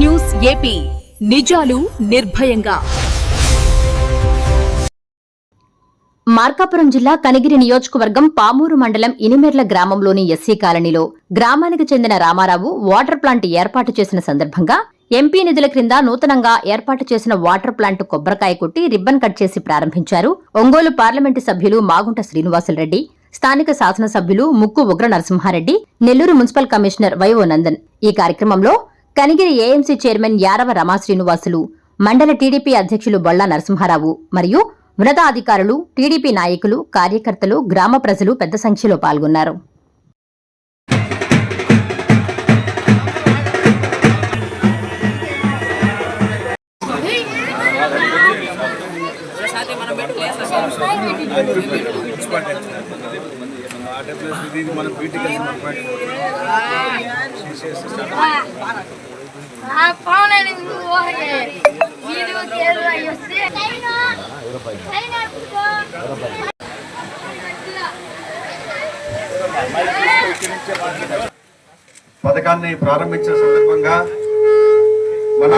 News AP నిజాలు నిర్భయంగా. మార్కాపురం జిల్లా కనిగిరి నియోజకవర్గం పామూరు మండలం ఇనిమెర్ల గ్రామంలోని ఎస్సీ కాలనీలో గ్రామానికి చెందిన రామారావు వాటర్ ప్లాంట్ ఏర్పాటు చేసిన సందర్భంగా ఎంపీ నిధుల క్రింద నూతనంగా ఏర్పాటు చేసిన వాటర్ ప్లాంట్ కొబ్బరికాయ కొట్టి రిబ్బన్ కట్ చేసి ప్రారంభించారు ఒంగోలు పార్లమెంటు సభ్యులు మాగుంట శ్రీనివాసులరెడ్డి, స్థానిక శాసనసభ్యులు ముక్కు ఉగ్ర నరసింహారెడ్డి, నెల్లూరు మున్సిపల్ కమిషనర్ వైఓ నందన్. ఈ కార్యక్రమంలో కనిగిరి ఏఎంసీ చైర్మన్ యారవ రమా శ్రీనివాసులు, మండల టీడీపీ అధ్యక్షులు బొళ్ల నరసింహారావు మరియు ఉన్నతాధికారులు, టీడీపీ నాయకులు, కార్యకర్తలు, గ్రామ ప్రజలు పెద్ద సంఖ్యలో పాల్గొన్నారు. పథకాన్ని ప్రారంభించిన సందర్భంగా మన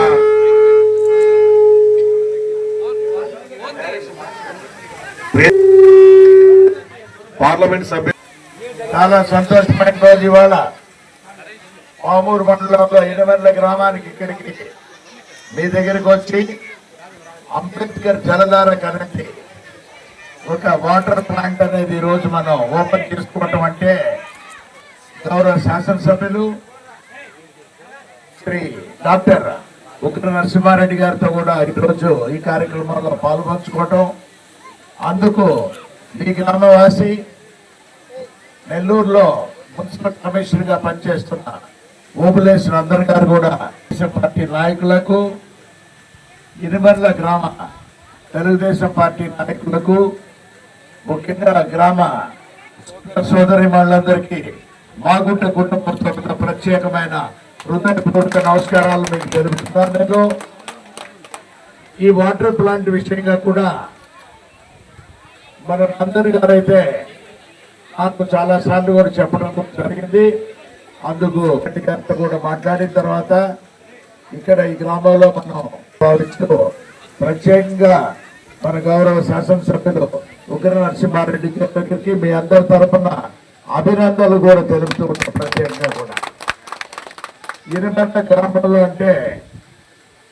పార్లమెంట్ సభ్యులు చాలా సంతోషమైన రోజు ఇవాళ. పామూరు మండలంలో ఇనమెర్ల గ్రామానికి ఇక్కడికి మీ దగ్గరికి వచ్చి అంబేద్కర్ జలధార కరెంట్ ఒక వాటర్ ప్లాంట్ అనేది ఈ రోజు మనం ఓపెన్ చేసుకోవటం అంటే గౌరవ శాసనసభ్యులు శ్రీ డాక్టర్ ఉగ్ర నరసింహారెడ్డి గారితో కూడా ఈరోజు ఈ కార్యక్రమంలో పాల్పంచుకోవటం, అందుకు ఈ గ్రామవాసి నెల్లూరులో మున్సిపల్ కమిషనర్ గా పనిచేస్తున్న ఓబులేశ్వర అందరి గారు కూడా తెలుగుదేశం పార్టీ నాయకులకు, ఇనిమెర్ల గ్రామ తెలుగుదేశం పార్టీ నాయకులకు, ముఖ్యంగా గ్రామ సోదరి వాళ్ళందరికీ మాగుంట కుటుంబంతో ప్రత్యేకమైన హృదయపూర్వక నమస్కారాలు మీకు తెలుపుతున్నాను. నేను ఈ వాటర్ ప్లాంట్ విషయంగా కూడా మన అందరి గారైతే నాకు చాలా సార్లు కూడా చెప్పడం జరిగింది. అందుకు గారితో కూడా మాట్లాడిన తర్వాత ఇక్కడ ఈ గ్రామంలో మనం భావిస్తూ ప్రత్యేకంగా మన గౌరవ శాసనసభ్యులు ఉగ్ర నరసింహారెడ్డి గారికి మీ అందరి తరఫున అభినందనలు కూడా తెలుపుతూ ఉంటాం. ప్రత్యేకంగా కూడా ఇనిమెర్ల గ్రామంలో అంటే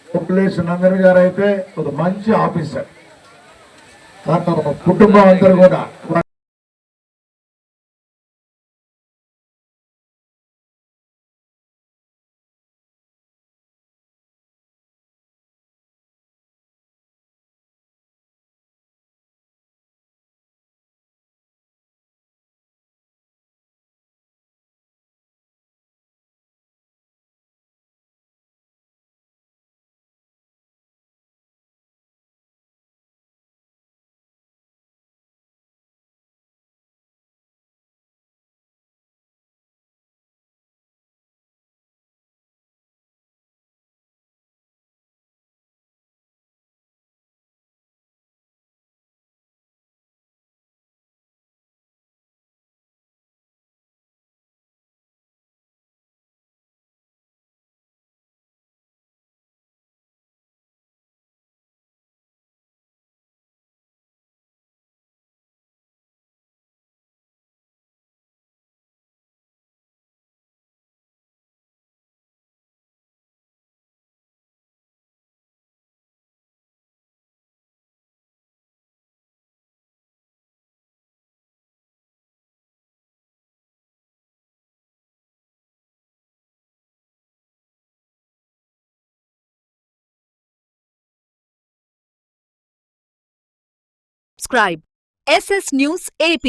ఓబులేశ్వర నందన్ గారు అయితే ఒక మంచి ఆఫీసర్, తన కుటుంబం అందరూ కూడా Subscribe SS News AP.